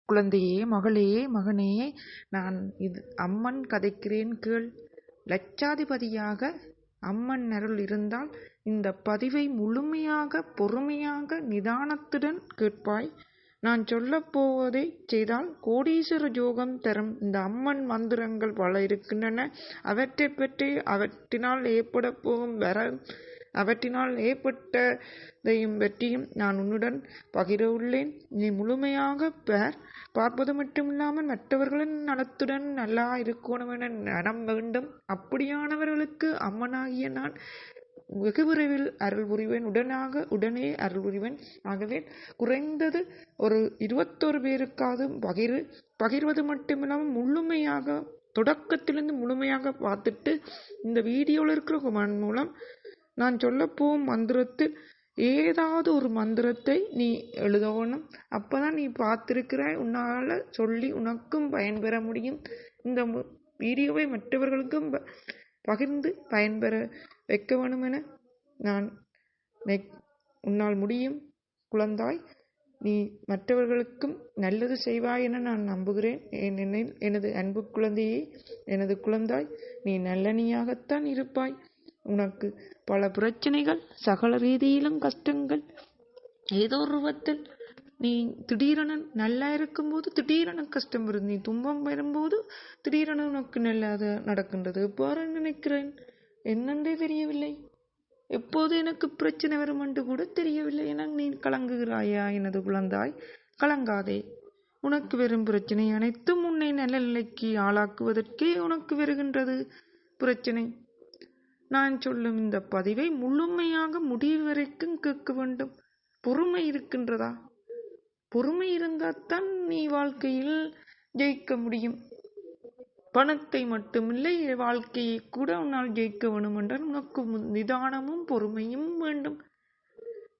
குழந்தையே, மகளே, மகனே, நான் இது அம்மன் கதைக்கிறேன் கேள். லட்சாதிபதியாக அம்மன் அருள் இருந்தால் இந்த பதிவை முழுமையாக, பொறுமையாக, நிதானத்துடன் கேட்பாய். நான் சொல்லப் போவதை செய்தால் கோடீஸ்வர யோகம் தரும் இந்த அம்மன் மந்திரங்கள் பல இருக்கின்றன. அவற்றை பற்றி, அவற்றினால் ஏற்பட போகும் அவற்றினால் ஏற்பட்டதையும் பற்றியும் நான் உன்னுடன் பகிர உள்ளேன். நீ முழுமையாக பார்ப்பது மட்டுமில்லாமல் மற்றவர்களின் நலத்துடன் நல்லா இருக்கணும் என நடம் வேண்டும். அப்படியானவர்களுக்கு அம்மனாகிய நான் வெகு விரைவில் அருள் புரிவேன். உடனே அருள் புரிவேன். ஆகவே குறைந்தது ஒரு 21 பேருக்காவது பகிர்வது மட்டுமில்லாமல் முழுமையாக தொடக்கத்திலிருந்து முழுமையாக பார்த்துட்டு இந்த வீடியோவில் இருக்கிற கமெண்ட் மூலம் நான் சொல்லப்போகும் மந்திரத்தில் ஏதாவது ஒரு மந்திரத்தை நீ எழுதணும். அப்போதான் நீ பார்த்திருக்கிறாய், உன்னால் சொல்லி உனக்கும் பயன்பெற முடியும். இந்த வீடியோவை மற்றவர்களுக்கும் பகிர்ந்து பயன்பெற வைக்க வேணும் என நான் உன்னால் முடியும் குழந்தாய். நீ மற்றவர்களுக்கும் நல்லது செய்வாய் என நான் நம்புகிறேன். ஏனெனில் எனது அன்பு குழந்தையே, எனது குழந்தாய், நீ நல்லணியாகத்தான் இருப்பாய். உனக்கு பல பிரச்சனைகள், சகல ரீதியிலும் கஷ்டங்கள், ஏதோ ஒரு ரூபத்தில் நீ திடீரென நல்லா இருக்கும்போது திடீரென கஷ்டம் வருது. நீ துன்பம் வரும்போது திடீரென உனக்கு நல்லது நடக்கின்றது. எவ்வாறு நினைக்கிறேன் என்னென்றே தெரியவில்லை. எப்போது எனக்கு பிரச்சனை வரும் என்று கூட தெரியவில்லை என நீ கலங்குகிறாயா எனது குழந்தாய்? கலங்காதே. உனக்கு வரும் பிரச்சனை அனைத்தும் உன்னை நல்ல நிலைக்கு ஆளாக்குவதற்கே உனக்கு வருகின்றது பிரச்சனை. நான் சொல்லும் இந்த பதிவை முழுமையாக முடிவு வரைக்கும் கேட்க வேண்டும். பொறுமை இருக்கின்றதா? பொறுமை இருந்தால்தான் நீ வாழ்க்கையில் ஜெயிக்க முடியும். பணத்தை மட்டுமில்லை, வாழ்க்கையை கூட உன்னால் ஜெயிக்க வேண்டும் என்றால் உனக்கு நிதானமும் பொறுமையும் வேண்டும்.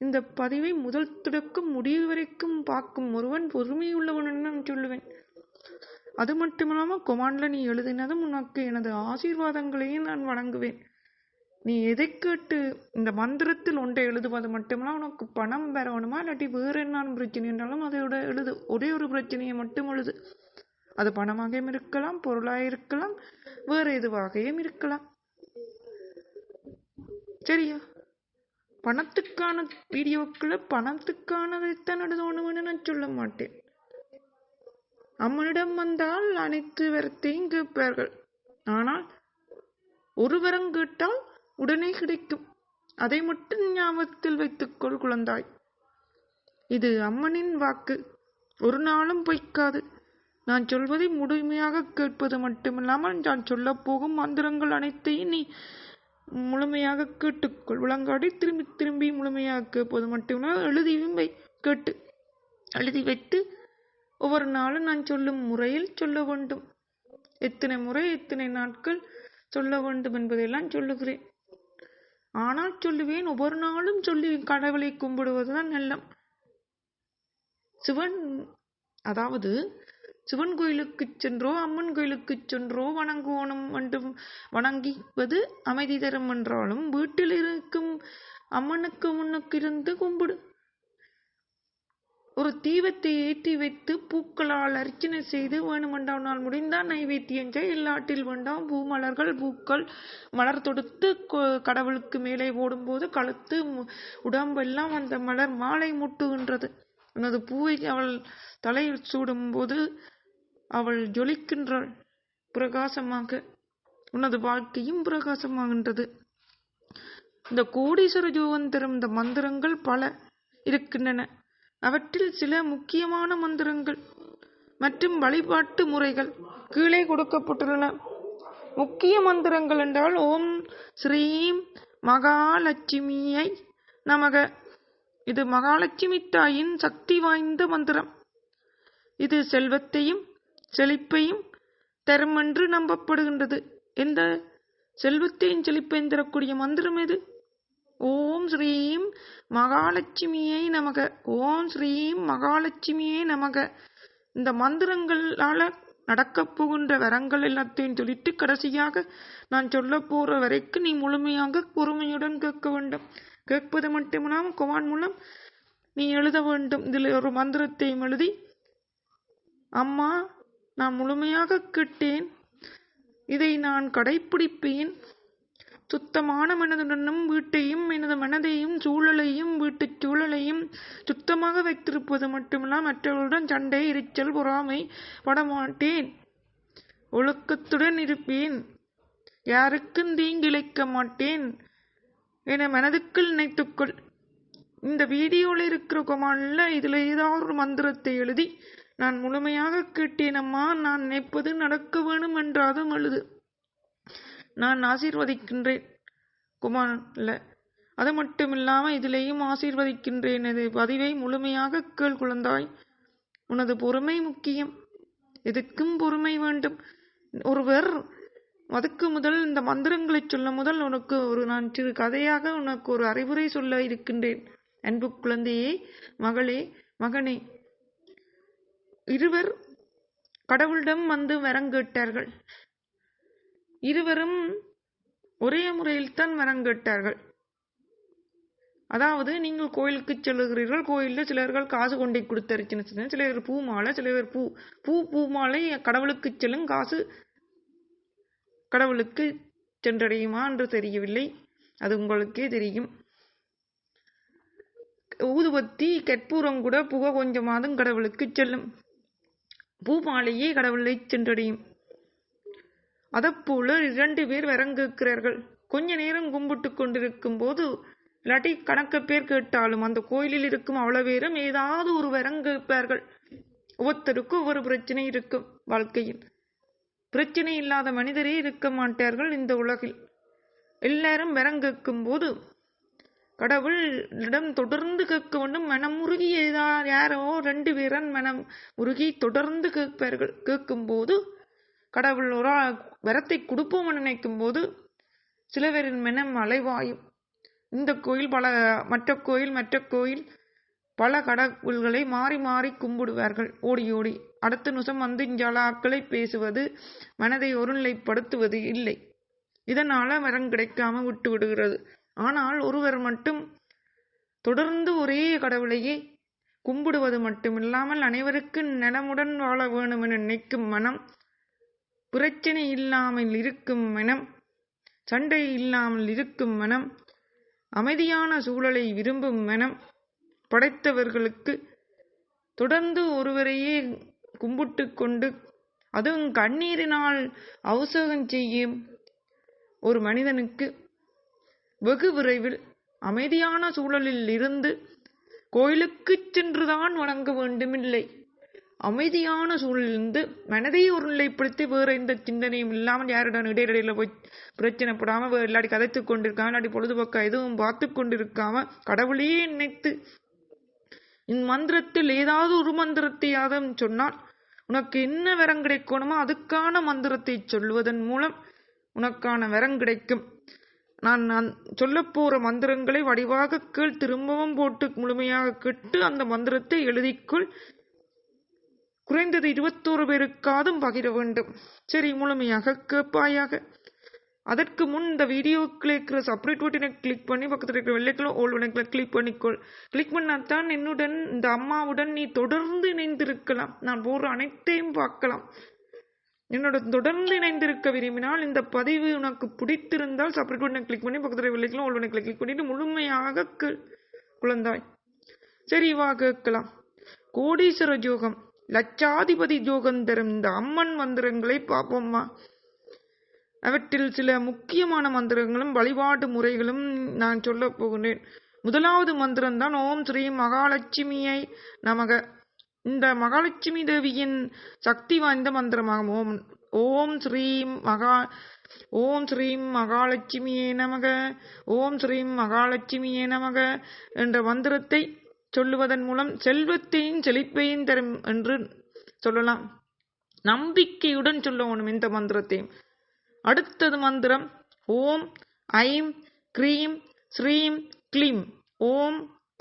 இந்த பதிவை முதல் தொடக்கம் முடிவு வரைக்கும் பார்க்கும் ஒருவன் பொறுமையுள்ளவன் என்று நான் சொல்லுவேன். அது மட்டுமில்லாமல் கொமாண்டில் நீ எழுதினதும் உனக்கு எனது ஆசீர்வாதங்களையும் நான் வழங்குவேன். நீ எதை கேட்டு இந்த மந்திரத்தில் ஒன்றை எழுதுவது மட்டுமில்லாமல் உனக்கு பணம் பெறணுமா இல்லாட்டி வேறு என்ன பிரச்சனை என்றாலும் அதோட எழுது. ஒரே ஒரு பிரச்சனையை மட்டும் எழுது. அது பணமாகவும் இருக்கலாம், பொருளாக இருக்கலாம், வேறு எதுவாகவும் இருக்கலாம். சரியா? பணத்துக்கான வீடியோக்களை பணத்துக்கானதைத்தான் எழுதணும்னு நான் சொல்ல மாட்டேன். அம்மனிடம் வந்தால் அனைத்து வரத்தையும் கேட்பார்கள். ஆனால் ஒரு வரம் கேட்டால் உடனே கிடைக்கும். அதை மட்டும் ஞாபகத்தில் வைத்துக்கொள் குழந்தாய். இது அம்மனின் வாக்கு, ஒரு நாளும் பொய்க்காது. நான் சொல்வதை முழுமையாக கேட்பது மட்டுமில்லாமல் நான் சொல்ல போகும் மந்திரங்கள் அனைத்தையும் நீ முழுமையாக கேட்டுக்கொள். விளங்காடி திரும்பி திரும்பி முழுமையாக கேட்பது மட்டுமில்லாமல் எழுதியும் எழுதி வைத்து ஒவ்வொரு நாளும் நான் சொல்லும் முறையில் சொல்ல வேண்டும். எத்தனை முறை, எத்தனை நாட்கள் சொல்ல வேண்டும் என்பதையெல்லாம் சொல்லுகிறேன். ஆனால் சொல்லுவேன், ஒவ்வொரு நாளும் சொல்லி கடவுளை கும்பிடுவதுதான் நல்ல. அதாவது சிவன் கோயிலுக்கு சென்றோ அம்மன் கோயிலுக்கு சென்றோ வணங்குவோனும் என்றும் வணங்குவது அமைதி தரும் என்றாலும் வீட்டில் இருக்கும் அம்மனுக்கு முன்னுக்கு இருந்து கும்பிடு. ஒரு தீபத்தை ஏற்றி வைத்து பூக்களால் அர்ச்சனை செய்து வேணுமென்றால் முடிந்தால் நைவேத்தியம் செய்ய. இல்லாட்டில் வேண்டாம், பூமலர்கள், பூக்கள், மலர் தொடுத்து கடவுளுக்கு மேலே ஓடும்போது கழுத்து உடம்பெல்லாம் அந்த மலர் மாலை முட்டுகின்றது. உனது பூவை அவள் தலையில் சூடும்போது அவள் ஜொலிக்கின்றாள் பிரகாசமாக. உனது வாழ்க்கையும் பிரகாசமாகின்றது. இந்த கோடீஸ்வர யோகம் தரும் இந்த மந்திரங்கள் பல இருக்கின்றன. அவற்றில் சில முக்கியமான மந்திரங்கள் மற்றும் வழிபாட்டு முறைகள் கீழே கொடுக்கப்பட்டுள்ளன. முக்கிய மந்திரங்கள் என்றால் ஓம் ஸ்ரீம் மகாலட்சுமியை நமக. இது மகாலட்சுமி தாயின் சக்தி வாய்ந்த மந்திரம். இது செல்வத்தையும் செழிப்பையும் தரும் என்று நம்பப்படுகின்றது. இந்த செல்வத்தையும் செழிப்பையும் தரக்கூடிய மந்திரம் எது? ஓம் ஸ்ரீம் மகாலட்சுமியை நமக. ஓம் ஸ்ரீம் மகாலட்சுமியை நமக. இந்த மந்திரங்களால நடக்கப் போகின்ற வரங்கள் எல்லாத்தையும் சொல்லிட்டு கடைசியாக நான் சொல்ல போற வரைக்கும் நீ முழுமையாக பொறுமையுடன் கேட்க வேண்டும். கேட்பது மட்டுமில்லாமல் கமெண்ட் மூலம் நீ எழுத வேண்டும். இதில் ஒரு மந்திரத்தையும் எழுதி அம்மா, நான் முழுமையாக கேட்டேன். இதை நான் கடைப்பிடிப்பேன். சுத்தமான மனதுடனும் வீட்டையும் எனது மனதையும் சூழலையும் வீட்டுச் சூழலையும் சுத்தமாக வைத்திருப்பது மட்டுமில்லாமல் மற்றவர்களுடன் சண்டை, எரிச்சல், பொறாமை படமாட்டேன். ஒழுக்கத்துடன் இருப்பேன். யாருக்கும் தீங்கிழைக்க மாட்டேன் என மனதுக்குள் நினைத்துக்கொள். இந்த வீடியோவில் இருக்கிற கமாண்டில் இதில் ஏதாவது ஒரு மந்திரத்தை எழுதி, நான் முழுமையாக கேட்டேன் அம்மா, நான் நினைப்பது நடக்க வேணும் என்றாதும் எழுது. நான் ஆசீர்வதிக்கின்றேன் குமாரில். அது மட்டும் இல்லாமல் இதிலேயும் ஆசீர்வதிக்கின்றேன். இது பதிவை முழுமையாக கேள் குழந்தாய். உனது பொறுமை முக்கியம். எதுக்கும் பொறுமை வேண்டும். ஒருவர் அதுக்கு முதல் இந்த மந்திரங்களை சொல்ல முதல் உனக்கு நான் சிறு கதையாக உனக்கு ஒரு அறிவுரை சொல்ல இருக்கின்றேன். அன்பு குழந்தையே, மகளே, மகனே, இருவர் கடவுளிடம் வந்து வரம் கேட்டார்கள். இருவரும் ஒரே முறையில் தான் வரம் கேட்டார்கள். அதாவது, நீங்கள் கோயிலுக்கு செல்லுகிறீர்கள். கோயிலில் சிலர்கள் காசு கொண்டே கொடுத்தாரு, சின்ன சிலர் பூ மாலை, சிலர் பூ மாலை கடவுளுக்கு செல்லும், காசு கடவுளுக்கு சென்றடையுமா என்று தெரியவில்லை. அது உங்களுக்கே தெரியும். ஊதுபத்தி, கற்பூரம் கூட புகை கொஞ்சமாதும் கடவுளுக்கு செல்லும். பூ மாலையே கடவுளை சென்றடையும். அதப்போல 2 பேர் வரம் கேட்கிறார்கள். கொஞ்ச நேரம் கும்பிட்டு கொண்டிருக்கும் போது, இல்லாட்டி கணக்க பேர் கேட்டாலும் அந்த கோயிலில் இருக்கும் அவ்வளவு பேரும் ஏதாவது ஒரு வரம் கேட்பார்கள். ஒவ்வொருத்தருக்கும் ஒவ்வொரு பிரச்சனை இருக்கும். வாழ்க்கையில் பிரச்சனை இல்லாத மனிதரே இருக்க மாட்டார்கள் இந்த உலகில். எல்லாரும் வரம் கேட்கும் போது கடவுளிடம் தொடர்ந்து கேட்க வேண்டும். மனம் உருகி யாரோ 2 பேரன் மனம் உருகி தொடர்ந்து கேட்பார்கள். கேட்கும் போது கடவுள் ஒரு வரத்தை கொடுப்போம் நினைக்கும் போது சில பேரின் மனம் அலைவாயும். இந்த கோயில் மற்ற கோயில் பல கடவுள்களை மாறி மாறி கும்பிடுவார்கள். ஓடி ஓடி அடுத்த நிமிஷம் வந்து ஜாலாக்களை பேசுவது, மனதை ஒருநிலைப்படுத்துவது இல்லை. இதனால வரம் கிடைக்காம விட்டு விடுகிறது. ஆனால் ஒருவர் மட்டும் தொடர்ந்து ஒரே கடவுளையே கும்பிடுவது மட்டுமில்லாமல் அனைவருக்கும் நலமுடன் வாழ வேணும் என நினைக்கும் மனம், பிரச்சனை இல்லாமல் இருக்கும் மனம், சண்டை இல்லாமல் இருக்கும் மனம், அமைதியான சூழலை விரும்பும் மனம் படைத்தவர்களுக்கு தொடர்ந்து ஒருவரையே கும்பிட்டு கொண்டு, அதுவும் கண்ணீரினால் அபிஷேகம் செய்யும் ஒரு மனிதனுக்கு வெகு விரைவில் அமைதியான சூழலில் இருந்து கோயிலுக்கு சென்றுதான் வணங்க வேண்டுமில்லை. அமைதியான சூழலிருந்து மனதை ஒரு நிலைப்படுத்தி வேற எந்த சிந்தனையும் இல்லாமல் யாருடன் இடையிடையில போய் பிரச்சனைப்படாம இல்லாட்டி கதைத்து கொண்டிருக்காம இல்லாட்டி பொழுதுபோக்க எதுவும் பார்த்து கொண்டிருக்காம கடவுளையே நினைத்து இம்மந்திரத்தில் ஏதாவது ஒரு மந்திரத்தையாவது சொன்னால் உனக்கு என்ன வரம் கிடைக்கணுமோ அதுக்கான மந்திரத்தை சொல்லுவதன் மூலம் உனக்கான வரம் கிடைக்கும். நான் சொல்ல போற மந்திரங்களை வடிவாக கீழ் திரும்பவும் போட்டு முழுமையாக கேட்டு அந்த மந்திரத்தை எழுதிக்கொள். குறைந்தது 21 பேருக்காதும் பகிர வேண்டும். சரி, முழுமையாக கேட்பாயாக. அதற்கு முன் இந்த வீடியோக்குள்ள இருக்கிற சப்ரேட் பட்டனை கிளிக் பண்ணி பக்கத்தில் இருக்கிற வெள்ளைக்குள்ள ஓல் பட்டனை கிளிக் பண்ணிக்கொள். கிளிக் பண்ணாதான் என்னுடன் இந்த அம்மாவுடன் நீ தொடர்ந்து இணைந்திருக்கலாம். நான் போடுற அனைத்தையும் பார்க்கலாம். என்னோட தொடர்ந்து இணைந்திருக்க விரும்பினால் இந்த பதிவு உனக்கு பிடித்திருந்தால் சப்ரேட் பட்டனை கிளிக் பண்ணி பக்கத்தில் வெள்ளைக்குள்ள ஓல் பட்டனை கிளிக் பண்ணிட்டு முழுமையாக குழந்தாய். சரி, வா கேட்கலாம். கோடீஸ்வர யோகம், லட்சாதிபதி யோகம் தரும் இந்த அம்மன் மந்திரங்களை பார்ப்போம்மா. அவற்றில் சில முக்கியமான மந்திரங்களும் வழிபாட்டு முறைகளும் நான் சொல்ல போகிறேன். முதலாவது மந்திரம் தான் ஓம் ஸ்ரீ மகாலட்சுமியை நமக. இந்த மகாலட்சுமி தேவியின் சக்தி வாய்ந்த மந்திரமாகும். ஓம் ஸ்ரீம் மகாலட்சுமியே நமக, ஓம் ஸ்ரீம் மகாலட்சுமியே நமக என்ற மந்திரத்தை சொல்லுவதன் மூலம் செல்வத்தையும் செழிப்பையும் தரும் என்று சொல்லலாம். நம்பிக்கையுடன் சொல்லணும் இந்த மந்திரத்தையும். அடுத்தது மந்திரம் ஓம் ஐம் க்ரீம் ஸ்ரீம் க்ளீம். ஓம்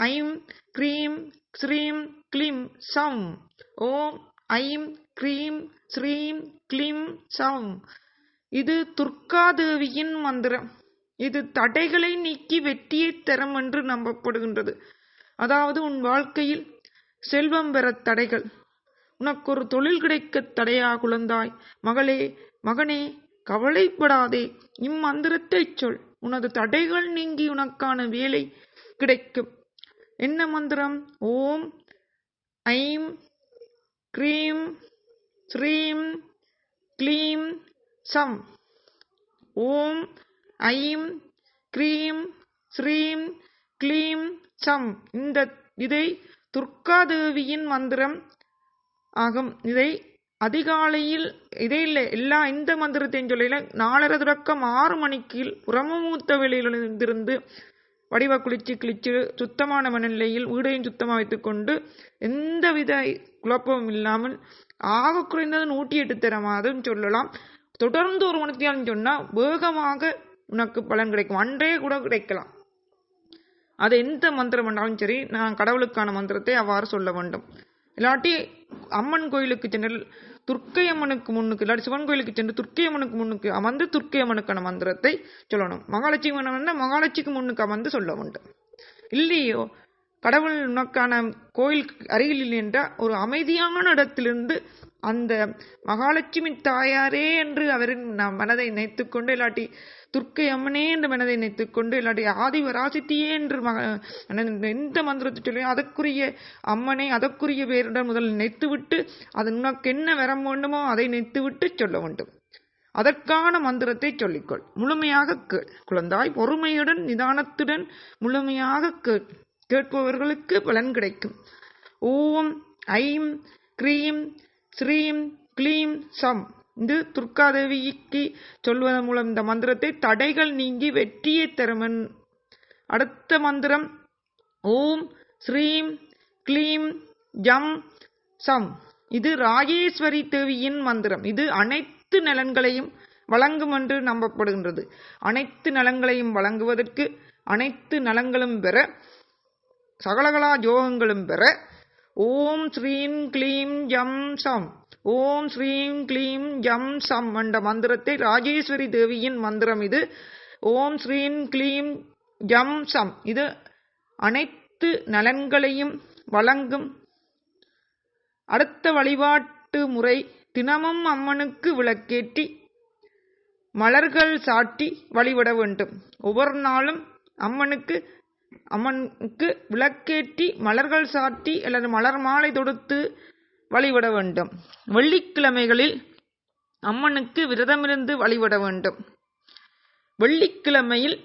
ஐம் க்ரீம் ஸ்ரீம் க்ளீம் சம். ஓம் ஐம் க்ரீம் ஸ்ரீம் க்ளீம் சம். இது துர்காதேவியின் மந்திரம். இது தடைகளை நீக்கி வெற்றியை தரும் என்று நம்பப்படுகின்றது. அதாவது உன் வாழ்க்கையில் செல்வம் பெற தடைகள், உனக்கு ஒரு தொழில் கிடைக்க தடையா குழந்தாய்? மகனே கவலைப்படாதே, இம்மந்திரத்தை சொல், உனது தடைகள் நீங்கி உனக்கான வேலை கிடைக்கும். என்ன மந்திரம்? ஓம் ஐம் க்ரீம் ஸ்ரீம் க்ளீம் சம். ஓம் ஐம் க்ரீம் ஸ்ரீம் க்ளீம் சம். இதை துர்காதேவியின் மந்திரம் ஆகும். இதை அதிகாலையில் இந்த மந்திரத்தையும் சொல்லல, 4:30 தொடக்கம் 6 மணிக்கு பிரம்மமூர்த்த வேளையிலிருந்து வடிவ குளிச்சு சுத்தமான மனநிலையில் வீடையும் சுத்தமாக வைத்துக்கொண்டு எந்தவித குழப்பமும் இல்லாமல் ஆக குறைந்தது 108 தரமாதும் சொல்லலாம். தொடர்ந்து 1 மணித்தியாலும் சொன்னா வேகமாக உனக்கு பலன் கிடைக்கும். அன்றே கூட கிடைக்கலாம். அது எந்த மந்திரம் பண்ணாலும் சரி, நான் கடவுளுக்கான மந்திரத்தை அவ்வாறு சொல்ல வேண்டும். இல்லாட்டி அம்மன் கோயிலுக்கு சென்று துர்க்கை அம்மனுக்கு முன்னுக்கு, இல்லாட்டி சிவன் கோயிலுக்கு சென்று துர்க்கை அம்மனுக்கு முன்னுக்கு அமர்ந்து துர்க்கை அம்மனுக்கான மந்திரத்தை சொல்லணும். மகாலட்சுமிக்கு முன்னுக்கு அமர்ந்து சொல்ல வேண்டும். இல்லையோ கடவுள் உனக்கான கோயில் அருகில் என்ற ஒரு அமைதியான இடத்திலிருந்து அந்த மகாலட்சுமி தாயாரே என்று அவரின் மனதை நினைத்துக்கொண்டு, இல்லாட்டி துர்க்கை அம்மனே என்று மனதை நினைத்துக்கொண்டு, இல்லாட்டி ஆதிவராசித்தியே என்று எந்த மந்திரத்தை சொல்லி அதற்குரிய அம்மனை அதற்குரிய பேருடன் முதல் நினைத்துவிட்டு, அது உனக்கு என்ன வர வேண்டுமோ அதை நினைத்துவிட்டு சொல்ல வேண்டும். அதற்கான மந்திரத்தை சொல்லிக்கொள். முழுமையாக கேள் குழந்தாய். பொறுமையுடன் நிதானத்துடன் முழுமையாக கேள். கேட்பவர்களுக்கு பலன் கிடைக்கும். ஓம் ஐம் க்ரீம் ஸ்ரீம் க்ளீம் சம். இது துர்காதேவிக்கு சொல்வதன் மூலம் இந்த மந்திரத்தை தடைகள் நீங்கி வெற்றியை தரும். அடுத்த மந்திரம் ஓம் ஸ்ரீம் க்ளீம் ஜம் சம். இது ராஜேஸ்வரி தேவியின் மந்திரம். இது அனைத்து நலன்களையும் வழங்கும் என்று நம்பப்படுகின்றது. அனைத்து நலன்களையும் வழங்குவதற்கு, அனைத்து நலங்களும் பெற, சகலகலா யோகங்களும் பெற ஓம் ஸ்ரீம் க்ளீம் ஜம் சம், ஓம் ஸ்ரீம் க்ளீம் ஜம் சம் என்ற மந்திரத்தை, ராஜேஸ்வரி தேவியின் மந்திரம் இது. ஓம் ஸ்ரீம் க்ளீம் ஜம் சம். இது அனைத்து நலன்களையும் வழங்கும். அடுத்த வழிபாட்டு முறை, தினமும் அம்மனுக்கு விளக்கேற்றி மலர்கள் சாட்டி வழிபட வேண்டும். ஒவ்வொரு நாளும் அம்மனுக்கு விளக்கேற்றி மலர்கள் சாட்டி அல்லது மலர் மாலை தொடுத்து வழிபட வேண்டும். வெள்ளிக்கிழமைகளில் அம்மனுக்கு விரதமிருந்து வழிபட வேண்டும். வெள்ளிக்கிழமையில்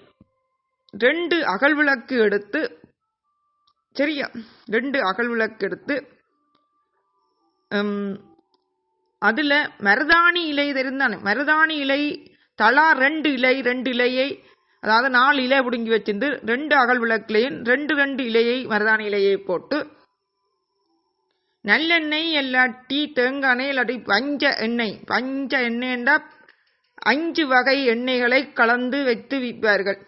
2 அகல் விளக்கு எடுத்து, சரியா, 2 அகல் விளக்கு எடுத்து அதுல மருதாணி இலை தெரிந்தானே, மருதாணி இலை தலா 2 இலையை, அதாவது 4 இலை பிடுங்கி வச்சிருந்து 2 அகல் விளக்குலையும் 2 இலையை மருதாணி இலையை போட்டு நல்லெண்ணெய் இல்லாட்டி தேங்காய் எண்ணெய் இல்லாட்டி பஞ்ச எண்ணெய்ண்டா 5 வகை எண்ணெய்களை கலந்து வைத்து விற்பார்கள்.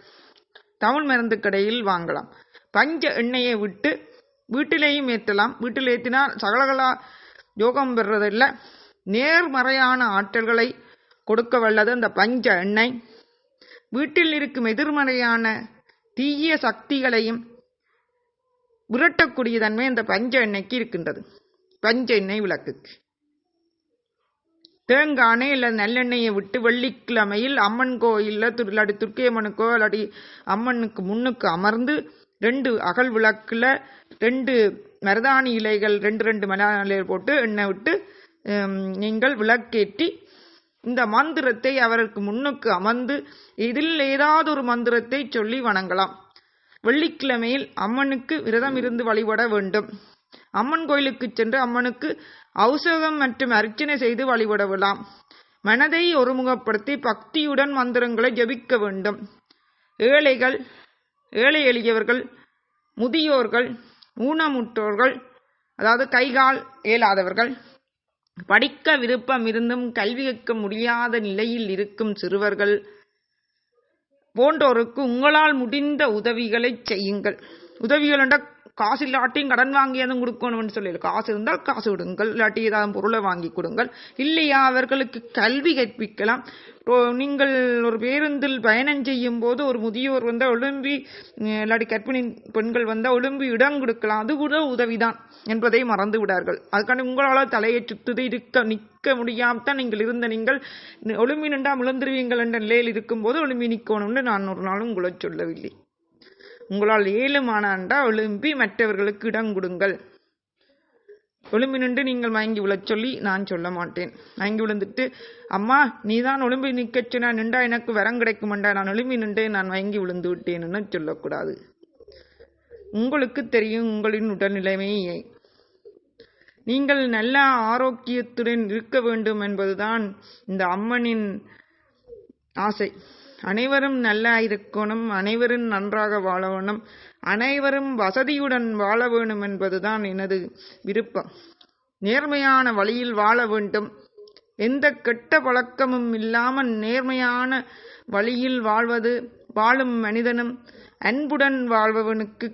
தமிழ் மருந்து கடையில் வாங்கலாம். பஞ்ச எண்ணெயை விட்டு வீட்டிலேயும் ஏற்றலாம். வீட்டில் ஏற்றினால் சகலகலா யோகம் பெறுறதில்லை, நேர்மறையான ஆற்றல்களை கொடுக்க வல்லது அந்த பஞ்ச எண்ணெய். வீட்டில் இருக்கும் எதிர்மறையான தீய சக்திகளையும் விரட்டக்கூடிய தன்மை இந்த பஞ்ச எண்ணெய்க்கு இருக்கின்றது. பஞ்ச எண்ணெய் விளக்குக்கு தேங்காய் இல்லை நல்லெண்ணெயை விட்டு வெள்ளிக்கிழமையில் அம்மன் கோயிலில் இல்லாட்டி துர்க்கை அம்மனுக்கோ இல்லாட்டி அம்மனுக்கு முன்னுக்கு அமர்ந்து 2 அகல் விளக்குல 2 மருதாணி இலைகள் 2 மருதாணி இலைகள் போட்டு எண்ணெய் விட்டு நீங்கள் விளக்கேற்றி இந்த மந்திரத்தை அவருக்கு முன்னுக்கு அமர்ந்து இதில் ஏதாவது ஒரு மந்திரத்தை சொல்லி வணங்கலாம். வெள்ளிக்கிழமையில் அம்மனுக்கு விரதம் இருந்து வழிபட வேண்டும். அம்மன் கோயிலுக்கு சென்று அம்மனுக்கு அபிஷேகம் மற்றும் அர்ச்சனை செய்து வழிபடலாம். மனதை ஒருமுகப்படுத்தி பக்தியுடன் மந்திரங்களை ஜபிக்க வேண்டும். ஏழை எளியவர்கள், முதியோர்கள், ஊனமுற்றோர்கள், அதாவது கைகால் இயலாதவர்கள், படிக்க விருப்பம் இருந்தும் கல்வி கற்க முடியாத நிலையில் இருக்கும் சிறுவர்கள் போன்றோருக்கு உங்களால் முடிந்த உதவிகளை செய்யுங்கள். உதவிகள் காசு இல்லாட்டியும் கடன் வாங்கியதும் கொடுக்கணும்னு சொல்லல. காசு இருந்தால் காசு விடுங்கள், இல்லாட்டி ஏதாவது பொருளை வாங்கி கொடுங்கள். இல்லையா அவர்களுக்கு கல்வி கற்பிக்கலாம். நீங்கள் ஒரு பேருந்தில் பயணம் செய்யும் போது ஒரு முதியோர் வந்தால் ஒழும்பி, இல்லாட்டி கர்ப்பிணி பெண்கள் வந்தால் ஒழும்பி இடம் கொடுக்கலாம். அது கூட உதவிதான் என்பதை மறந்து விடார்கள். அதுக்காண்டி உங்களால் தலையை சுத்துது நிற்க முடியாமத்தான் நீங்கள் நீங்கள் ஒழும்பி நின்றா விழுந்துருவீங்கள் என்ற நிலையில் இருக்கும்போது ஒழும்பி நிற்கணும்னு நான் ஒரு நாளும் உங்களை சொல்லவில்லை. உங்களால் ஏழுமானாண்டா ஒழும்பி மற்றவர்களுக்கு இடம் கொடுங்கள். ஒழும்பி நின்று நீங்கள் மயங்கி விழச் சொல்லி நான் சொல்ல மாட்டேன். மயங்கி விழுந்துட்டு அம்மா நீதான் ஒழும்பி நிற்கச்சு, நான் நின்றா எனக்கு வரம் கிடைக்குமெண்டா, நான் ஒழும்பி நின்று நான் மயங்கி விழுந்து விட்டேன்னு சொல்லக்கூடாது. உங்களுக்கு தெரியும் உங்களின் உடல்நிலைமையை. நீங்கள் நல்ல ஆரோக்கியத்துடன் இருக்க வேண்டும் என்பதுதான் இந்த அம்மனின் ஆசை. அனைவரும் நல்லா இருக்கணும், அனைவரும் நன்றாக வாழ வேணும், அனைவரும் வசதியுடன் வாழ வேணும் என்பதுதான் எனது விருப்பம். நேர்மையான வழியில் வாழ வேண்டும். எந்த கெட்ட பழக்கமும் இல்லாமல் நேர்மையான வழியில் வாழும் மனிதனும் அன்புடன் வாழ்பவனுக்கு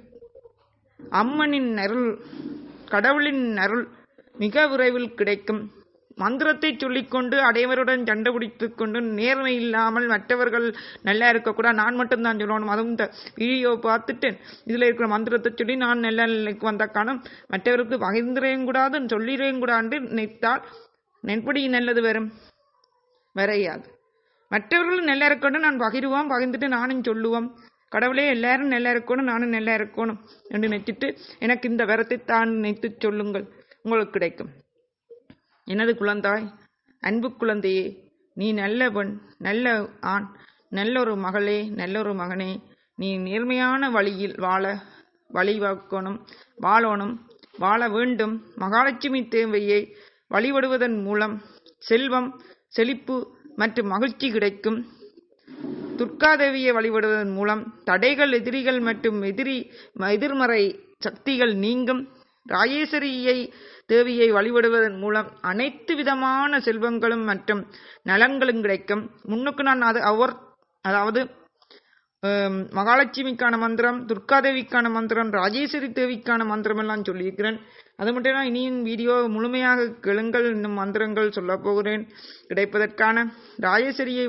அம்மனின் அருள், கடவுளின் அருள் மிக விரைவில் கிடைக்கும். மந்திரத்தை சொல்லிக்கொண்டு அனைவருடன் சண்டை பிடித்துக் கொண்டு நேர்மை இல்லாமல் மற்றவர்கள் நல்லா இருக்கக்கூடாது, நான் மட்டும்தான் சொல்லணும், அதுவும் இந்த வீடியோ பார்த்துட்டு இதில் இருக்கிற மந்திரத்தை சொல்லி நான் நல்ல நிலைக்கு வந்த காரணம் மற்றவருக்கு பகிர்ந்துறையும் கூடாதுன்னு சொல்லிடையும் கூடாது நினைத்தால் எப்படி நல்லது வரும்? வரையாது. மற்றவர்களும் நல்லா இருக்கணும், நான் பகிர்ந்துட்டு நானும் சொல்லுவோம், கடவுளே எல்லாரும் நல்லா இருக்கணும், நானும் நல்லா இருக்கணும் என்று நினைச்சிட்டு எனக்கு இந்த வரத்தை தான் நினைத்து சொல்லுங்கள், உங்களுக்கு கிடைக்கும். எனது குழந்தாய், அன்பு குழந்தையே, நீ நல்லவன், நல்ல ஆண், நல்லொரு மகளே, நல்லொரு மகனே, நீ நேர்மையான வழியில் வாழணும், வாழ வேண்டும். மகாலட்சுமி தேவையை வழிபடுவதன் மூலம் செல்வம், செழிப்பு மற்றும் மகிழ்ச்சி கிடைக்கும். துர்காதேவியை வழிபடுவதன் மூலம் தடைகள், எதிரிகள் மற்றும் எதிர்மறை சக்திகள் நீங்கும். ராஜேஸ்வரியை தேவியை வழிபடுவதன் மூலம் அனைத்து விதமான செல்வங்களும் மற்றும் நலன்களும் கிடைக்கும். முன்னுக்கு நான் அதாவது மகாலட்சுமிக்கான மந்திரம், துர்காதேவிக்கான மந்திரம், ராஜேஸ்வரி தேவிக்கான மந்திரம் எல்லாம் சொல்லியிருக்கிறேன். அது மட்டும் தான் இனியும் வீடியோ முழுமையாக கேளுங்கள். இன்னும் மந்திரங்கள் சொல்ல போகிறேன் கிடைப்பதற்கான. ராஜேஸ்வரியை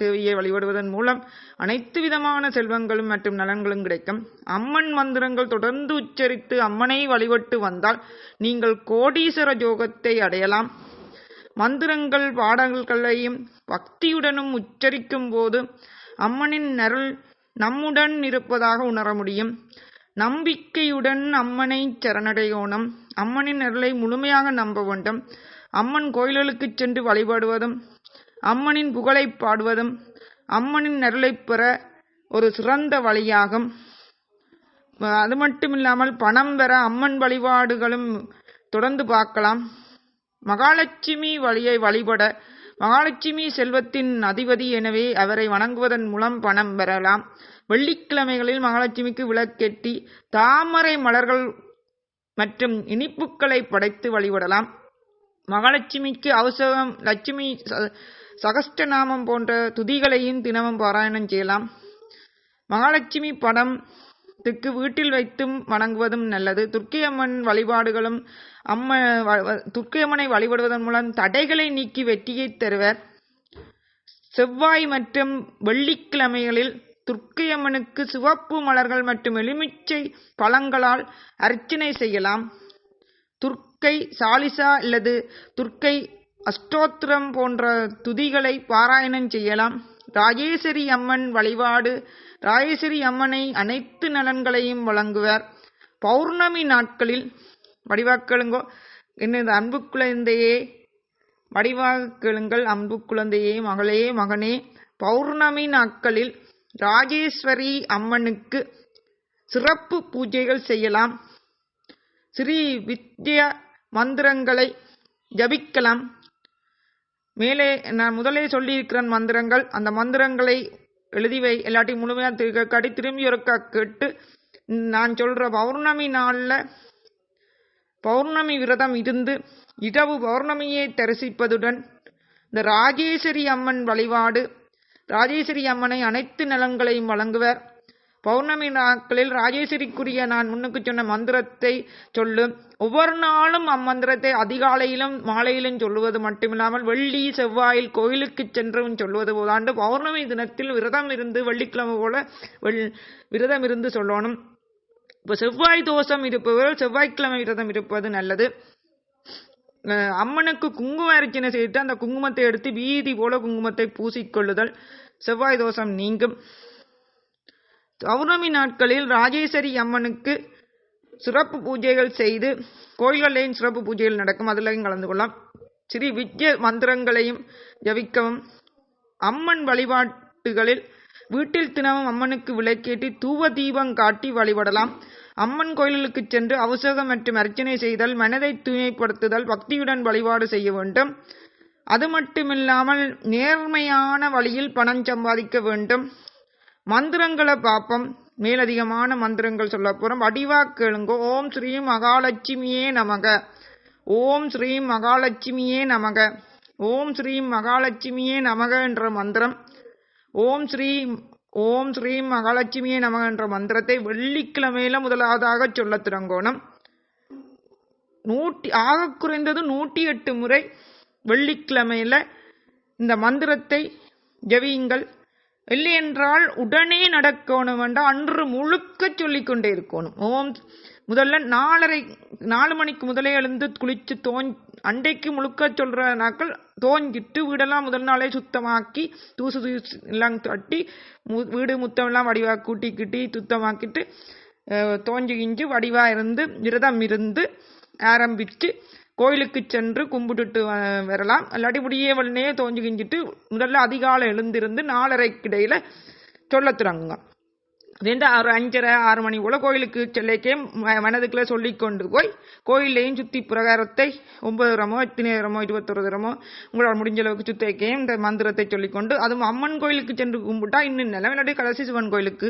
தேவியை வழிபடுவதன் மூலம் அனைத்து விதமான செல்வங்களும் மற்றும் நலன்களும் கிடைக்கும். அம்மன் மந்திரங்கள் தொடர்ந்து உச்சரித்து அம்மனை வழிபட்டு வந்தால் நீங்கள் கோடீஸ்வர யோகத்தை அடையலாம். மந்திரங்கள் பாடல்களையும் பக்தியுடனும் உச்சரிக்கும் போது அம்மனின் அருள் நம்முடன் இருப்பதாக உணர முடியும். நம்பிக்கையுடன் அம்மனை சரணடையோணும். அம்மனின் அருளை முழுமையாக நம்ப வேண்டும். அம்மன் கோயில்களுக்கு சென்று வழிபடுவதும் அம்மனின் புகழை பாடுவதும் அம்மனின் அருளை பெற ஒரு சிறந்த வழியாகும். அது மட்டுமில்லாமல் பணம் பெற அம்மன் வழிபாடுகளும் தொடர்ந்து பார்க்கலாம். மகாலட்சுமி வழியை வழிபட, மகாலட்சுமி செல்வத்தின் அதிபதி, எனவே அவரை வணங்குவதன் மூலம் பணம் பெறலாம். வெள்ளிக்கிழமைகளில் மகாலட்சுமிக்கு விளக்கேற்றி தாமரை மலர்கள் மற்றும் இனிப்புகளை படைத்து வழிபடலாம். மகாலட்சுமிக்கு அவசரம் லட்சுமி சகஸ்டநாமம் போன்ற துதிகளையும் தினமும் பாராயணம் செய்யலாம். மகாலட்சுமி படத்துக்கு வீட்டில் வைத்தும் வணங்குவதும் நல்லது. துர்க்கையம்மன் வழிபாடுகளும் துர்க்கையம்மனை வழிபடுவதன் மூலம் தடைகளை நீக்கி வெற்றியை தருவர். செவ்வாய் மற்றும் வெள்ளிக்கிழமைகளில் துர்க்கையம்மனுக்கு சிவப்பு மலர்கள் மற்றும் எலுமிச்சை பழங்களால் அர்ச்சனை செய்யலாம். துர்க்கை சாலிசா அல்லது துர்க்கை அஷ்டோத்திரம் போன்ற துதிகளை பாராயணம் செய்யலாம். ராஜேஸ்வரி அம்மன் வழிபாடு. ராஜேஸ்வரி அம்மனை அனைத்து நலன்களையும் வழங்குவார். பௌர்ணமி நாட்களில் வடிவாக்கெழுங்கோ என்னது அன்பு குழந்தையே, வடிவாக கேளுங்கள் அன்பு குழந்தையே, மகளே, மகனே. பௌர்ணமி நாட்களில் ராஜேஸ்வரி அம்மனுக்கு சிறப்பு பூஜைகள் செய்யலாம். ஸ்ரீ வித்யா மந்திரங்களை ஜபிக்கலாம். மேலே நான் முதலே சொல்லியிருக்கிற மந்திரங்கள், அந்த மந்திரங்களை எழுதிவை, எல்லாட்டி முழுமையாக திரும்பி ஒருக்கா கேட்டு நான் சொல்ற பௌர்ணமி நாளில் பௌர்ணமி விரதம் இருந்து இரவு பௌர்ணமியை தரிசிப்பதுடன் இந்த ராஜேஸ்வரி அம்மன் வழிபாடு, ராஜேஸ்வரி அம்மனை அனைத்து நலன்களையும் வழங்குவர். பௌர்ணமி நாட்களில் ராஜேஸ்வரிக்குரிய நான் முன்னுக்கு சொன்ன மந்திரத்தை சொல்லு. ஒவ்வொரு நாளும் அம்மந்திரத்தை அதிகாலையிலும் மாலையிலும் சொல்லுவது மட்டுமில்லாமல் வெள்ளி செவ்வாயில் கோயிலுக்கு சென்றும் சொல்லுவது போதாண்டு பௌர்ணமி தினத்தில் விரதம் இருந்து வெள்ளிக்கிழமை போல விரதம் இருந்து சொல்லணும். இப்போ செவ்வாய் தோஷம் இருப்பவர்கள் செவ்வாய்க்கிழமை விரதம் இருப்பது நல்லது. அம்மனுக்கு குங்கும அர்ச்சனை செய்து அந்த குங்குமத்தை எடுத்து வீதி போல குங்குமத்தை பூசிக்கொள்ளுதல் செவ்வாய் தோஷம் நீங்கும். பௌர்ணமி நாட்களில் ராஜேஸ்வரி அம்மனுக்கு சிறப்பு பூஜைகள் செய்து கோயில்களிலேயும் சிறப்பு பூஜைகள் நடக்கும், அதிலையும் கலந்து கொள்ளலாம். ஸ்ரீ வித்ய மந்திரங்களையும் ஜபிக்கவும். அம்மன் வழிபாட்டுகளில் வீட்டில் தினமும் அம்மனுக்கு விளக்கேற்றி தூவ தீபம் காட்டி வழிபடலாம். அம்மன் கோயிலுக்கு சென்று அபிஷேகம் மற்றும் அர்ச்சனை செய்தல், மனதை தூய்மைப்படுத்துதல், பக்தியுடன் வழிபாடு செய்ய வேண்டும். அது மட்டுமில்லாமல் நேர்மையான வழியில் பணம் சம்பாதிக்க வேண்டும். மந்திரங்களை பார்ப்போம். மேலதிகமான மந்திரங்கள் சொல்ல போறோம். வடிவா கேளுங்க. ஓம் ஸ்ரீ மகாலட்சுமியே நமக. ஓம் ஸ்ரீ மகாலட்சுமியே நமக. ஓம் ஸ்ரீ மகாலட்சுமியே நமக என்ற மந்திரம். ஓம் ஸ்ரீ மகாலட்சுமியே நமக என்ற மந்திரத்தை வெள்ளிக்கிழமையில முதலாவதாக சொல்ல தொடங்கணும். ஆக குறைந்தது 108 முறை வெள்ளிக்கிழமையில இந்த மந்திரத்தை ஜபியுங்கள். இல்லை என்றால் உடனே நடக்கணும் என்றால் அன்று முழுக்க சொல்லிக்கொண்டே இருக்கணும். முதல்ல 4 மணிக்கு முதலே எழுந்து குளிச்சு அண்டைக்கு முழுக்க சொல்ற நாட்கள் தோஞ்சிட்டு வீடெல்லாம் முதல் நாளே சுத்தமாக்கி தூசு எல்லாம் தட்டி வீடு முத்தம் எல்லாம் வடிவா கூட்டி கிட்டி சுத்தமாக்கிட்டு தோஞ்சு கிஞ்சு வடிவா இருந்து விரதம் இருந்து ஆரம்பிச்சு கோயிலுக்கு சென்று கும்பிட்டுட்டு வரலாம். இல்லாட்டி முடியே வல்லனே தோஞ்சு கிஞ்சிட்டு முதல்ல அதிகாலை எழுந்திருந்து 4:30 இடையில சொல்ல தொடங்குங்க. ரெண்டு 5:30-6 மணி போல கோயிலுக்கு செல்லைக்கே மனதுக்குள்ள சொல்லி கொண்டு போய் கோயிலையும் சுத்தி பிரகாரத்தை 9 தரமோ 21 தரமோ உங்களால் முடிஞ்ச அளவுக்கு சுத்தைக்கே இந்த மந்திரத்தை சொல்லிக்கொண்டு, அதுவும் அம்மன் கோயிலுக்கு சென்று கும்பிட்டா இன்னும் நிலம். இல்லாட்டி கடைசி சிவன் கோயிலுக்கு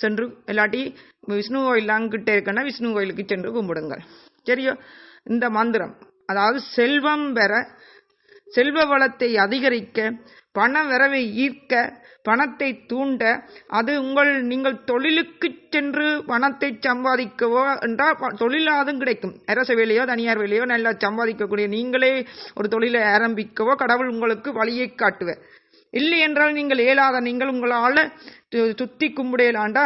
சென்று, இல்லாட்டி விஷ்ணு கோயில் அங்கிட்ட இருக்குன்னா விஷ்ணு கோயிலுக்கு சென்று கும்பிடுங்கள். சரியோ? இந்த மந்திரம் அதாவது செல்வம் பெற, செல்வ வளத்தை அதிகரிக்க, பண வரவை ஈர்க்க, பணத்தை தூண்ட, அது நீங்கள் தொழிலுக்கு சென்று பணத்தை சம்பாதிக்கவோ என்றால் தொழிலாதும் கிடைக்கும். அரச வேலையோ தனியார் வேலையோ நல்லா சம்பாதிக்கக்கூடிய நீங்களே ஒரு தொழிலை ஆரம்பிக்கவோ கடவுள் உங்களுக்கு வழியை காட்டுவார். இல்லை என்றால் நீங்கள் இயலாத நீங்கள் உங்களால் சுத்தி கும்பிடலாண்டா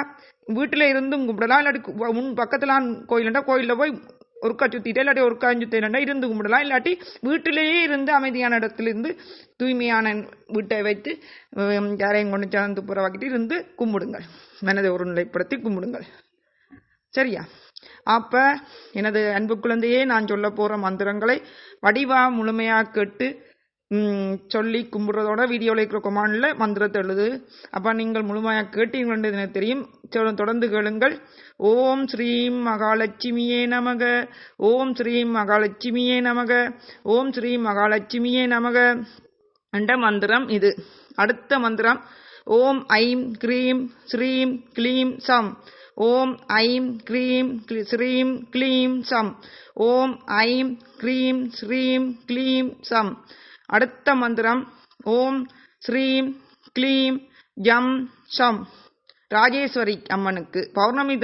வீட்டில இருந்தும் கும்பிடலாம். இல்லாட்டி பக்கத்துல கோயில்ண்டா கோயிலில் போய் ஒருக்கா சுத்திட்டே இல்லாட்டி ஒருக்கா சுத்தினா இருந்து கும்பிடலாம். இல்லாட்டி வீட்டிலேயே இருந்து அமைதியான இடத்திலிருந்து தூய்மையான வீட்டை வைத்து யாரையும் கொண்டு சார்ந்து புறவாக்கிட்டு இருந்து கும்பிடுங்கள். மனதை ஒருநிலைப்படுத்தி கும்பிடுங்கள். சரியா? அப்ப எனது அன்பு குழந்தையே, நான் சொல்ல போற மந்திரங்களை வடிவா முழுமையா கேட்டு சொல்லி கும்பிடுறதோட வீடியோவில் இருக்கிற கொமான்ல மந்திரத்தை எழுது. அப்ப நீங்கள் முழுமையாக கேட்டீர்கள் எனக்கு தெரியும். தொடர்ந்து கேளுங்கள். ஓம் ஸ்ரீம் மகாலட்சுமியே நமக. ஓம் ஸ்ரீம் மகாலட்சுமியே நமக. ஓம் ஸ்ரீ மகாலட்சுமியே நமக என்ற மந்திரம் இது. அடுத்த மந்திரம் ஓம் ஐம் க்ரீம் ஸ்ரீம் க்ளீம் சம். ஓம் ஐம் க்ரீம் ஸ்ரீம் க்ளீம் சம். ஓம் ஐம் க்ரீம் ஸ்ரீம் க்ளீம் சம். அடுத்த மந்திரம் ஓம் ஸ்ரீம் க்ளீம் ஜம் சம். ராஜேஸ்வரி அம்மனுக்கு பௌர்ணமி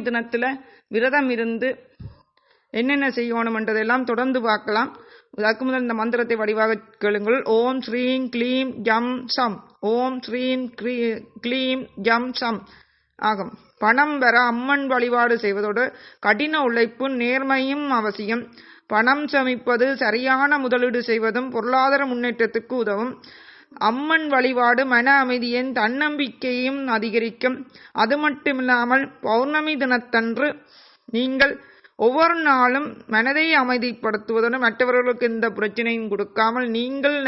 தினத்துல விரதம் இருந்து என்னென்ன செய்யணும் என்றதெல்லாம் தொடர்ந்து பார்க்கலாம். அதற்கு முதல் இந்த மந்திரத்தை வடிவாக கேளுங்கள். ஓம் ஸ்ரீம் க்ளீம் ஜம் சம். ஓம் ஸ்ரீம் க்ளீம் ஜம் சம் ஆகும். பணம் பெற அம்மன் வழிபாடு செய்வதோடு கடின உழைப்பும் நேர்மையும் அவசியம். பணம் சமிப்பது, சரியான முதலீடு செய்வதும் பொருளாதார முன்னேற்றத்துக்கு உதவும். அம்மன் வழிபாடு மன அமைதியின் தன்னம்பிக்கையும் அதிகரிக்கும். அது மட்டுமில்லாமல் பௌர்ணமி தினத்தன்று நீங்கள் ஒவ்வொரு நாளும் மனதை அமைதிப்படுத்துவதோடு மற்றவர்களுக்கு எந்த பிரச்சனையும் கொடுக்காமல் நீங்கள்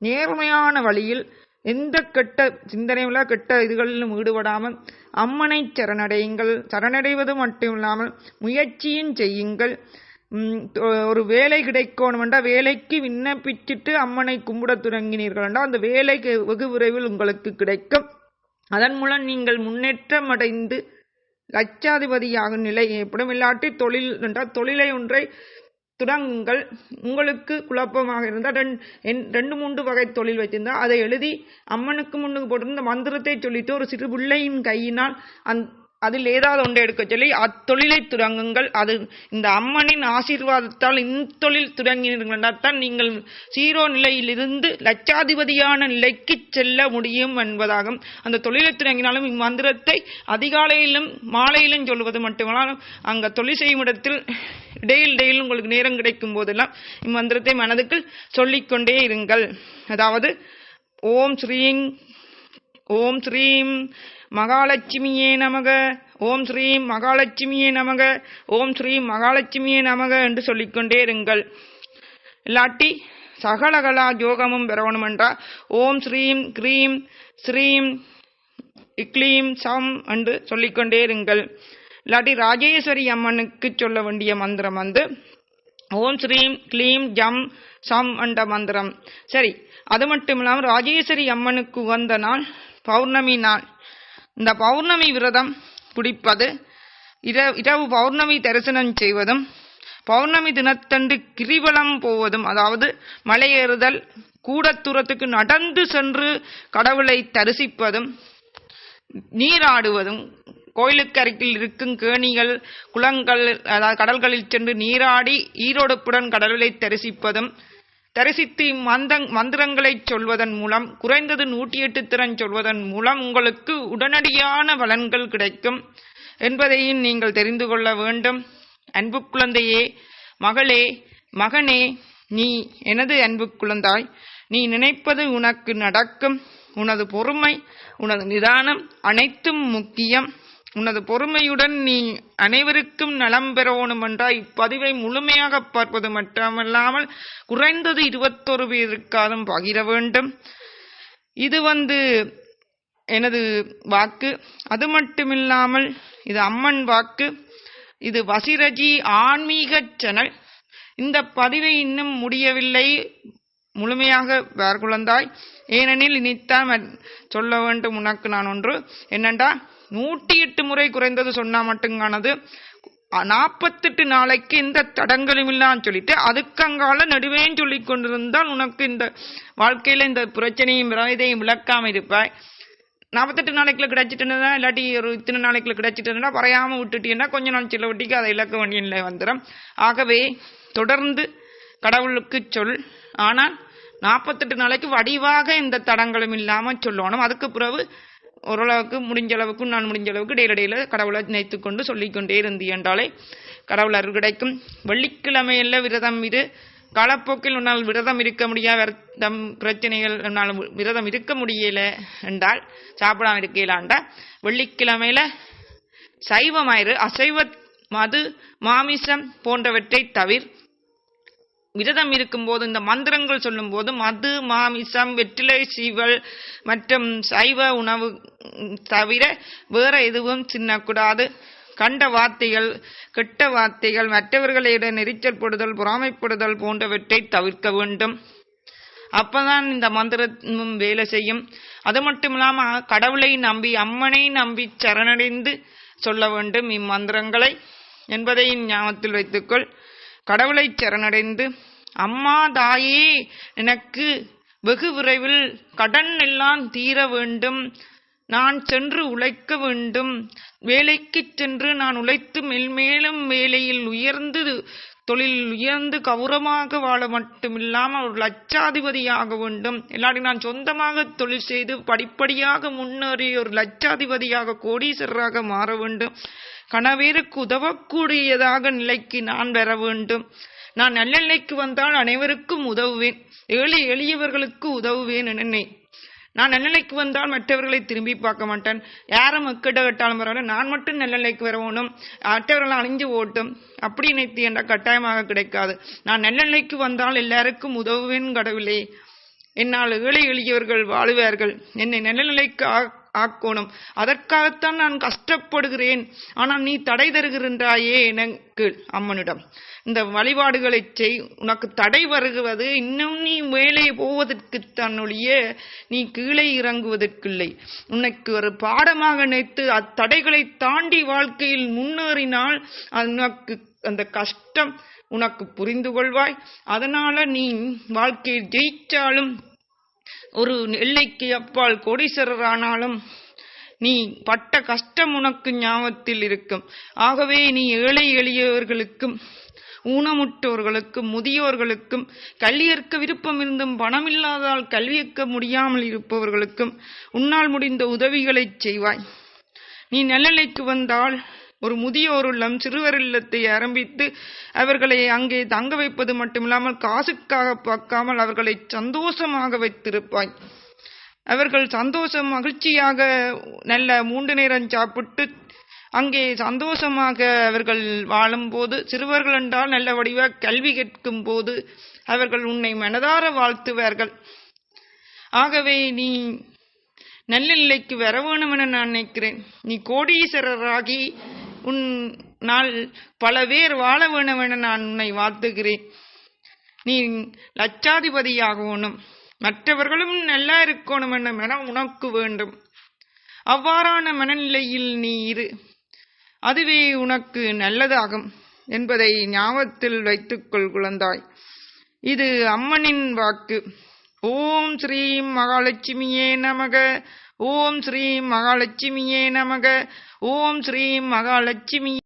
நேர்மையான வழியில் எந்த கெட்ட சிந்தனையுள்ள கெட்ட இதுகளிலும் ஈடுபடாமல் அம்மனை சரணடையுங்கள். சரணடைவது மட்டுமில்லாமல் முயற்சியும் செய்யுங்கள். ஒரு வேலை கிடைக்கணும் என்றால் வேலைக்கு விண்ணப்பிச்சுட்டு அம்மனை கும்பிட தொடங்கினீர்கள் என்றால் அந்த வேலைக்கு வெகு விரைவில் உங்களுக்கு கிடைக்கும். அதன் மூலம் நீங்கள் முன்னேற்றம் அடைந்து லட்சாதிபதியாகும் நிலை ஏற்படும். இல்லாட்டி தொழில் என்றால் தொழிலை ஒன்றை தொடங்குங்கள். உங்களுக்கு குழப்பமாக இருந்தால் 2-3 வகை தொழில் வைத்திருந்தால் அதை எழுதி அம்மனுக்கு முன்னுக்கு போட்டிருந்த மந்திரத்தை சொல்லிட்டு ஒரு சிறு பிள்ளையின் கையினால் அதில் ஏதாவது ஒன்றை எடுக்க சொல்லி அத்தொழிலை தொடங்குங்கள். அது இந்த அம்மனின் ஆசீர்வாதத்தால் இத்தொழில் தொடங்கினால் நீங்கள் 0 நிலையிலிருந்து லட்சாதிபதியான நிலைக்கு செல்ல முடியும் என்பதாகும். அந்த தொழிலை தொடங்கினாலும் இம்மந்திரத்தை அதிகாலையிலும் மாலையிலும் சொல்வது மட்டுமல்ல, அங்க தொழில் செய்யும் இடத்தில் இடையில் உங்களுக்கு நேரம் கிடைக்கும் போதெல்லாம் இம்மந்திரத்தை மனதுக்கு சொல்லிக்கொண்டே இருங்கள். அதாவது ஓம் ஸ்ரீம் மகாலட்சுமியே நமக, ஓம் ஸ்ரீம் மகாலட்சுமியே நமக, ஓம் ஸ்ரீம் மகாலட்சுமியே நமக என்று சொல்லிக்கொண்டே இருங்கள். இல்லாட்டி சகலகலா யோகமும் பெறணும் என்றால் ஓம் ஸ்ரீம் க்ரீம் ஸ்ரீம் இக்லீம் சம் என்று சொல்லிக்கொண்டே இருங்கள். இல்லாட்டி ராஜேஸ்வரி அம்மனுக்கு சொல்ல வேண்டிய மந்திரம் ஓம் ஸ்ரீம் க்ளீம் ஜம் சம் என்ற மந்திரம். சரி, அது மட்டும் இல்லாமல் ராஜேஸ்வரி அம்மனுக்கு உகந்த நாள் பௌர்ணமி நாள். இந்த பௌர்ணமி விரதம் பிடிப்பது, இரவு பௌர்ணமி தரிசனம் செய்வதும், பௌர்ணமி தினத்தன்று கிரிவலம் போவதும், அதாவது மலையேறுதல், கூட தூரத்துக்கு நடந்து சென்று கடவுளை தரிசிப்பதும், நீராடுவதும், கோயிலுக்கு அருகில் இருக்கும் கேணிகள், குளங்கள், அதாவது கடல்களில் சென்று நீராடி ஈரோடுப்புடன் கடவுளை தரிசிப்பதும், தரிசித்து மந்திரங்களை சொல்வதன் மூலம், குறைந்தது 108 திறன் சொல்வதன் மூலம் உங்களுக்கு உடனடியான பலன்கள் கிடைக்கும் என்பதையும் நீங்கள் தெரிந்து கொள்ள வேண்டும். அன்பு குழந்தையே, மகளே, மகனே, நீ எனது அன்பு குழந்தாய். நீ நினைப்பது உனக்கு நடக்கும். உனது பொறுமை, உனது நிதானம் அனைத்தும் முக்கியம். உனது பொறுமையுடன் நீ அனைவருக்கும் நலம் பெறணும் என்றால் இப்பதிவை முழுமையாக பார்ப்பது மட்டுமல்லாமல் குறைந்தது 21 பேருக்காலும் பகிர வேண்டும். இது எனது வாக்கு. அது மட்டுமில்லாமல் இது அம்மன் வாக்கு. இது வசிரஜி ஆன்மீக சேனல். இந்த பதிவை இன்னும் முடியவில்லை, முழுமையாக வேறு குழந்தாய். ஏனெனில் இனித்தான் சொல்ல வேண்டும் உனக்கு நான் ஒன்று. என்னண்டா, 108 முறை குறைந்தது சொன்னா மட்டுங்கானது. 48 நாளைக்கு இந்த தடங்களும் இல்லான்னு சொல்லிட்டு அதுக்கங்கால நடுவேன்னு சொல்லி கொண்டிருந்தால் உனக்கு இந்த வாழ்க்கையில இந்த பிரச்சனையும் இதையும் விளக்காம இருப்பாய். 48 நாளைக்குள்ள கிடைச்சிட்டுனா, இல்லாட்டி ஒரு இத்தனை நாளைக்குள்ள கிடைச்சிட்டுனா பறையாம விட்டுட்டீங்கன்னா கொஞ்ச நாள் சில வட்டிக்கு அதை இழக்க வேண்டிய நிலை வந்துடும். ஆகவே தொடர்ந்து கடவுளுக்கு சொல். ஆனால் 48 நாளைக்கு வடிவாக இந்த தடங்களும் இல்லாம சொல்லணும். அதுக்கு பிறகு ஓரளவுக்கு முடிஞ்ச அளவுக்கு நான் முடிஞ்ச அளவுக்கு இடையில கடவுளை நினைத்து கொண்டு சொல்லிக்கொண்டே இருந்து என்றாலே கடவுள் அருள் கிடைக்கும். வெள்ளிக்கிழமையில விரதம் இரு. காலப்போக்கில் உன்னால் விரதம் இருக்க முடியாது, விரதம் பிரச்சனைகள் உன்னால் விரதம் இருக்க முடியல என்றால், சாப்பிடாம இருக்கலாண்டா வெள்ளிக்கிழமையில சைவமாயிரு. அசைவ, மது, மாமிசம் போன்றவற்றை தவிர விரதம் இருக்கும்போது இந்த மந்திரங்கள் சொல்லும் போது மது, மாமிசம், வெற்றிலை, சீவல் மற்றும் சைவ உணவு தவிர வேற எதுவும் சின்னக்கூடாது. கண்ட வார்த்தைகள், கெட்ட வார்த்தைகள், மற்றவர்களிடம் நெரிச்சல் படுதல், பொறாமைப்படுதல் போன்றவற்றை தவிர்க்க வேண்டும். அப்பதான் இந்த மந்திரமும் வேலை செய்யும். அது மட்டும் இல்லாம கடவுளை நம்பி, அம்மனை நம்பி சரணடைந்து சொல்ல வேண்டும் இம்மந்திரங்களை என்பதை ஞாபகத்தில் வைத்துக்கொள். கடவுளை சரணடைந்து, அம்மா தாயே, எனக்கு வெகு விரைவில் கடன் எல்லாம் தீர வேண்டும், நான் சென்று உழைக்க வேண்டும், வேலைக்கு சென்று நான் உழைத்து மெல்மேலும் வேலையில் உயர்ந்து தொழில் உயர்ந்து கௌரவமாக வாழ மட்டுமில்லாமல் ஒரு லட்சாதிபதியாக வேண்டும், இல்லாட்டி நான் சொந்தமாக தொழில் செய்து படிப்படியாக முன்னேறி ஒரு லட்சாதிபதியாக கோடீஸ்வரராக மாற வேண்டும், கணவருக்கு உதவக்கூடியதாக நிலைக்கு நான் பெற வேண்டும், நான் நல்ல நிலைக்கு வந்தால் அனைவருக்கும் உதவுவேன், எளியவர்களுக்கு உதவுவேன் என்னை, நான் நல்ல நிலைக்கு வந்தால் மற்றவர்களை திரும்பி பார்க்க மாட்டேன், யாரும் எக்கிட்ட கட்டாலும் பரவாயில்ல, நான் மட்டும் நல்ல நிலைக்கு வரணும், மற்றவர்கள் அழிஞ்சு ஓட்டும் அப்படி நினைத்து என்ற கட்டாயமாக கிடைக்காது. நான் நல்ல நிலைக்கு வந்தால் எல்லாருக்கும் உதவுவேன் கடவுளே, என்னால் எளியவர்கள் வாழுவார்கள், என்னை நல்ல நிலைக்கு ஆக்கணும், அதற்காகத்தான் நான் கஷ்டப்படுகிறேன், ஆனால் நீ தடை தருகின்றாயே எனக்கு அம்மனிடம். இந்த வழிபாடுகளை செய், உனக்கு தடை வருகிறது இன்னும் நீ மேலே போவதற்குத்தான் ஒழிய நீ கீழே இறங்குவதற்கில்லை. உனக்கு ஒரு பாடமாக நினைத்து அத்தடைகளை தாண்டி வாழ்க்கையில் முன்னேறினால் உனக்கு அந்த கஷ்டம் உனக்கு புரிந்து கொள்வாய். அதனால நீ வாழ்க்கையை ஜெயிச்சாலும், ஒரு எல்லைக்கு அப்பால் கோடீஸ்வரர் ஆனாலும் நீ பட்ட கஷ்டம் உனக்கு ஞாபகத்தில் இருக்கும். ஆகவே நீ ஏழை எளியவர்களுக்கும், ஊனமுற்றோர்களுக்கும், முதியோர்களுக்கும், கல்வி கற்க விருப்பம் இருந்தும் பணமில்லாதால் கல்வி கற்க முடியாமல் இருப்பவர்களுக்கும் உன்னால் முடிந்த உதவிகளை செய்வாய். நீ நல்லநிலைக்கு வந்தால் ஒரு முதியோர் இல்லம், சிறுவர் இல்லத்தை ஆரம்பித்து அவர்களை அங்கே தங்க வைப்பது மட்டுமில்லாமல் காசுக்காக பார்க்காமல் அவர்களை சந்தோஷமாக வைத்திருப்பாய். அவர்கள் சந்தோஷம் மகிழ்ச்சியாக நல்ல 3 நேரம் சாப்பிட்டு அங்கே சந்தோஷமாக அவர்கள் வாழும்போது, சிறுவர்கள் என்றால் நல்ல வடிவாக கல்வி கேட்கும் போது அவர்கள் உன்னை மனதார வாழ்த்துவார்கள். ஆகவே நீ நல்ல நிலைக்கு வர வேணும் என நான் நினைக்கிறேன். நீ கோடீஸ்வரராகி உன் நாள் பல பேர் வாழ வேணும் என நான் உன்னை வாழ்த்துகிறேன். நீ லட்சாதிபதியாகணும், மற்றவர்களும் நல்லா இருக்கணும் என்ற மனம் உனக்கு வேண்டும். அவ்வாறான மனநிலையில் நீ இரு, அதுவே உனக்கு நல்லதாகும் என்பதை ஞாபகத்தில் வைத்துக்கொள் குழந்தாய். இது அம்மனின் வாக்கு. ஓம் ஸ்ரீ மகாலட்சுமியே நமக. ஓம் ஸ்ரீ மகாலட்சுமியே நமக. ஓம் ஸ்ரீ மகாலட்சுமி.